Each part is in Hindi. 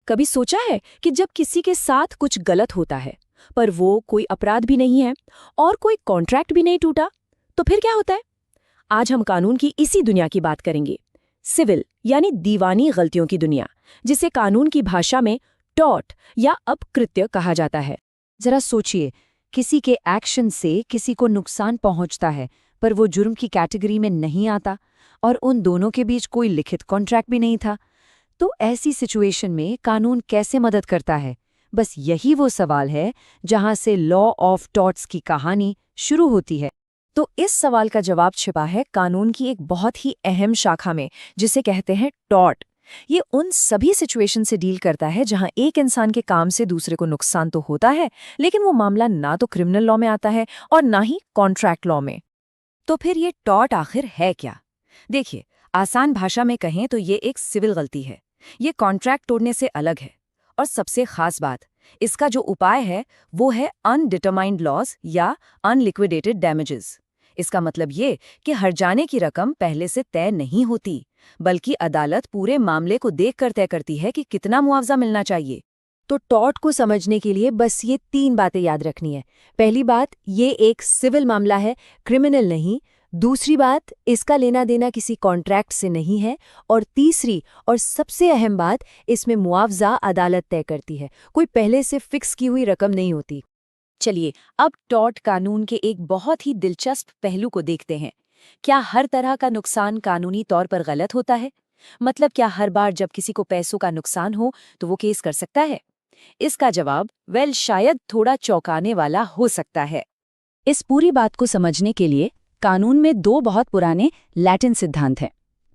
कभी सोचा है कि जब किसी के साथ कुछ गलत होता है पर वो कोई अपराध भी नहीं है और कोई कॉन्ट्रैक्ट भी नहीं टूटा, तो फिर क्या होता है? आज हम कानून की इसी दुनिया की बात करेंगे। सिविल यानी दीवानी गलतियों की दुनिया, जिसे कानून की भाषा में टॉर्ट या अपकृत्य कहा जाता है। जरा सोचिए, किसी के एक्शन से किसी को नुकसान पहुंचता है पर वो जुर्म की कैटेगरी में नहीं आता और उन दोनों के बीच कोई लिखित कॉन्ट्रैक्ट भी नहीं था। तो ऐसी सिचुएशन में कानून कैसे मदद करता है? बस यही वो सवाल है जहां से लॉ ऑफ टॉर्ट्स की कहानी शुरू होती है। तो इस सवाल का जवाब छिपा है कानून की एक बहुत ही अहम शाखा में, जिसे कहते हैं टॉर्ट। ये उन सभी सिचुएशन से डील करता है जहां एक इंसान के काम से दूसरे को नुकसान तो होता है, लेकिन वो मामला ना तो क्रिमिनल लॉ में आता है और ना ही कॉन्ट्रैक्ट लॉ में। तो फिर ये टॉर्ट आखिर है क्या? देखिए, आसान भाषा में कहें तो ये एक सिविल गलती है। ये कॉन्ट्रैक्ट तोड़ने से अलग है। और सबसे खास बात, इसका जो उपाय है वो है अनडिटरमाइंड लॉस या अनलिक्विडेटेड डैमेजेस। इसका मतलब ये कि हर्जाने की रकम पहले से तय नहीं होती, बल्कि अदालत पूरे मामले को देखकर तय करती है कि कितना मुआवजा मिलना चाहिए। तो टॉर्ट को समझने के लिए बस ये 3 बातें याद रखनी है। पहली बात, ये एक सिविल मामला है, क्रिमिनल नहीं। दूसरी बात, इसका लेना देना किसी कॉन्ट्रैक्ट से नहीं है। और तीसरी और सबसे अहम बात, इसमें मुआवजा अदालत तय करती है, कोई पहले से फिक्स की हुई रकम नहीं होती। चलिए, अब टॉर्ट कानून के एक बहुत ही दिलचस्प पहलू को देखते हैं। क्या हर तरह का नुकसान कानूनी तौर पर गलत होता है? मतलब क्या हर बार जब किसी को पैसों का नुकसान हो तो वो केस कर सकता है? इसका जवाब शायद थोड़ा चौंकाने वाला हो सकता है। इस पूरी बात को समझने के लिए कानून में 2 बहुत पुराने लैटिन सिद्धांत हैं।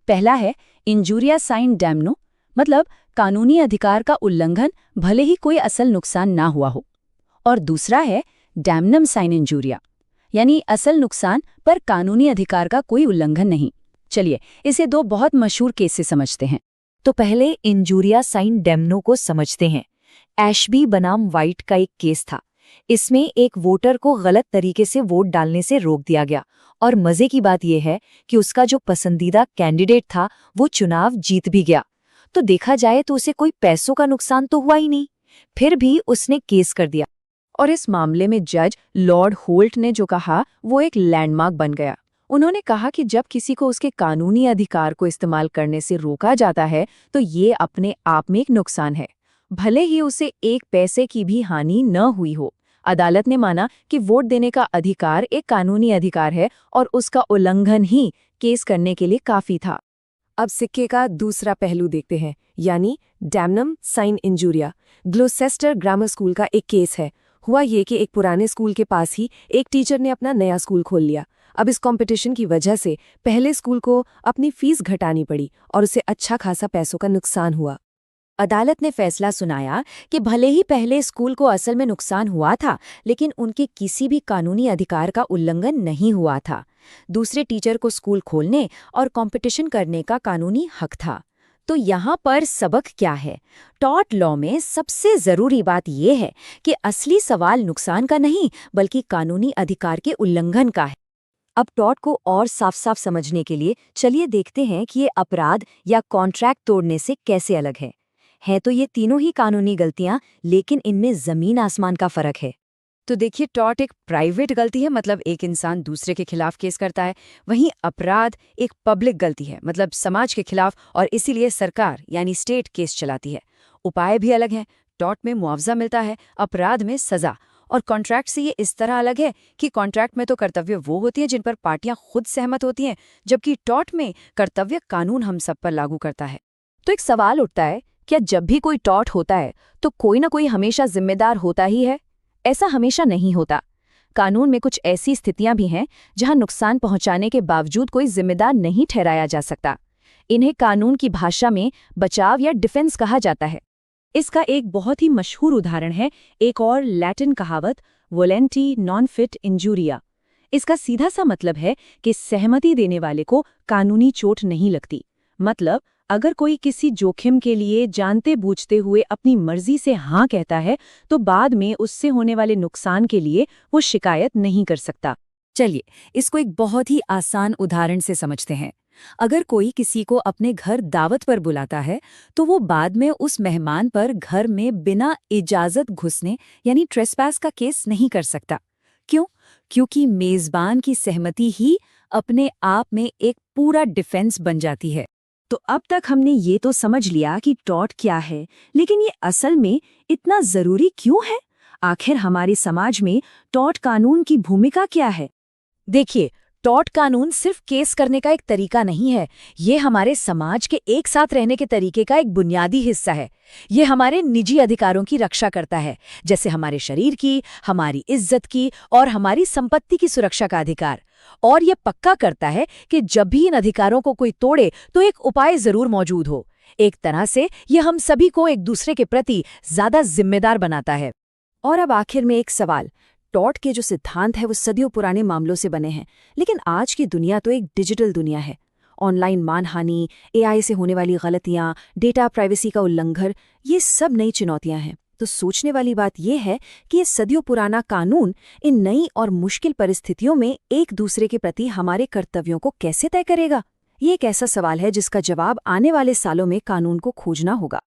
पहला है इंजूरिया साइन डैमनो, मतलब कानूनी अधिकार का उल्लंघन भले ही कोई असल नुकसान ना हुआ हो। और दूसरा है डैमनम साइन इंजूरिया, यानी असल नुकसान पर कानूनी अधिकार का कोई उल्लंघन नहीं। चलिए, इसे 2 बहुत मशहूर केस से समझते हैं। तो पहले इंजूरिया साइन डैमनो को समझते हैं। एशबी बनाम वाइट का एक केस था। इसमें एक वोटर को गलत तरीके से वोट डालने से रोक दिया गया, और मजे की बात यह है कि उसका जो पसंदीदा कैंडिडेट था वो चुनाव जीत भी गया। तो देखा जाए तो उसे कोई पैसों का नुकसान तो हुआ ही नहीं, फिर भी उसने केस कर दिया। और इस मामले में जज लॉर्ड होल्ट ने जो कहा वो एक लैंडमार्क बन गया। उन्होंने कहा कि जब किसी को उसके कानूनी अधिकार को इस्तेमाल करने से रोका जाता है तो ये अपने आप में एक नुकसान है, भले ही उसे एक पैसे की भी हानि न हुई हो। अदालत ने माना कि वोट देने का अधिकार एक कानूनी अधिकार है और उसका उल्लंघन ही केस करने के लिए काफी था। अब सिक्के का दूसरा पहलू देखते हैं, यानी damnum sine injuria. Gloucester grammar school का एक केस है। हुआ ये कि एक पुराने स्कूल के पास ही एक टीचर ने अपना नया स्कूल खोल लिया। अब इस कंपटीशन की वजह से पहले स्कूल को अपनी फीस घटानी पड़ी और उसे अच्छा खासा पैसों का नुकसान हुआ। अदालत ने फैसला सुनाया कि भले ही पहले स्कूल को असल में नुकसान हुआ था, लेकिन उनके किसी भी कानूनी अधिकार का उल्लंघन नहीं हुआ था। दूसरे टीचर को स्कूल खोलने और कंपटीशन करने का कानूनी हक था। तो यहाँ पर सबक क्या है? टॉर्ट लॉ में सबसे जरूरी बात यह है कि असली सवाल नुकसान का नहीं, बल्कि कानूनी अधिकार के उल्लंघन का है। अब टॉर्ट को और साफ साफ समझने के लिए चलिए देखते हैं कि ये अपराध या कॉन्ट्रैक्ट तोड़ने से कैसे अलग है तो ये तीनों ही कानूनी गलतियां, लेकिन इनमें जमीन आसमान का फर्क है। तो देखिए, टॉर्ट एक प्राइवेट गलती है, मतलब एक इंसान दूसरे के खिलाफ केस करता है। वहीं अपराध एक पब्लिक गलती है, मतलब समाज के खिलाफ, और इसीलिए सरकार यानी स्टेट केस चलाती है। उपाय भी अलग हैं। टॉर्ट में मुआवजा मिलता है, अपराध में सजा। और कॉन्ट्रैक्ट से ये इस तरह अलग है कि कॉन्ट्रैक्ट में तो कर्तव्य वो होती हैं जिन पर पार्टियां खुद सहमत होती हैं, जबकि टॉर्ट में कर्तव्य कानून हम सब पर लागू करता है। तो एक सवाल उठता है, क्या जब भी कोई टॉर्ट होता है तो कोई ना कोई हमेशा जिम्मेदार होता ही है? ऐसा हमेशा नहीं होता। कानून में कुछ ऐसी स्थितियां भी हैं जहां नुकसान पहुंचाने के बावजूद कोई जिम्मेदार नहीं ठहराया जा सकता। इन्हें कानून की भाषा में बचाव या डिफेंस कहा जाता है। इसका एक बहुत ही मशहूर उदाहरण है एक और लैटिन कहावत, वोलेंटी नॉन फिट इंजूरिया। इसका सीधा सा मतलब है कि सहमति देने वाले को कानूनी चोट नहीं लगती। मतलब अगर कोई किसी जोखिम के लिए जानते बूझते हुए अपनी मर्जी से हाँ कहता है तो बाद में उससे होने वाले नुकसान के लिए वो शिकायत नहीं कर सकता। चलिए, इसको एक बहुत ही आसान उदाहरण से समझते हैं। अगर कोई किसी को अपने घर दावत पर बुलाता है, तो वो बाद में उस मेहमान पर घर में बिना इजाजत घुसने यानी ट्रेसपैस का केस नहीं कर सकता। क्यों? क्योंकि मेजबान की सहमति ही अपने आप में एक पूरा डिफेंस बन जाती है। तो अब तक हमने ये तो समझ लिया कि टॉर्ट क्या है, लेकिन ये असल में इतना जरूरी क्यों है? आखिर हमारे समाज में टॉर्ट कानून की भूमिका क्या है? देखिए, टॉर्ट कानून सिर्फ केस करने का एक तरीका नहीं है, ये हमारे समाज के एक साथ रहने के तरीके का एक बुनियादी हिस्सा है। ये हमारे निजी अधिकारों की रक्षा करता है, जैसे हमारे शरीर की, हमारी इज्जत की और हमारी संपत्ति की सुरक्षा का अधिकार। और ये पक्का करता है कि जब भी इन अधिकारों को कोई तोड़े तो एक उपाय जरूर मौजूद हो। एक तरह से ये हम सभी को एक दूसरे के प्रति ज्यादा जिम्मेदार बनाता है। और अब आखिर में एक सवाल। टॉर्ट के जो सिद्धांत है वो सदियों पुराने मामलों से बने हैं, लेकिन आज की दुनिया तो एक डिजिटल दुनिया है। ऑनलाइन मानहानि, एआई से होने वाली गलतियां, डेटा प्राइवेसी का उल्लंघन, ये सब नई चुनौतियां हैं। तो सोचने वाली बात यह है कि ये सदियों पुराना कानून इन नई और मुश्किल परिस्थितियों में एक दूसरे के प्रति हमारे कर्तव्यों को कैसे तय करेगा? ये एक ऐसा सवाल है जिसका जवाब आने वाले सालों में कानून को खोजना होगा।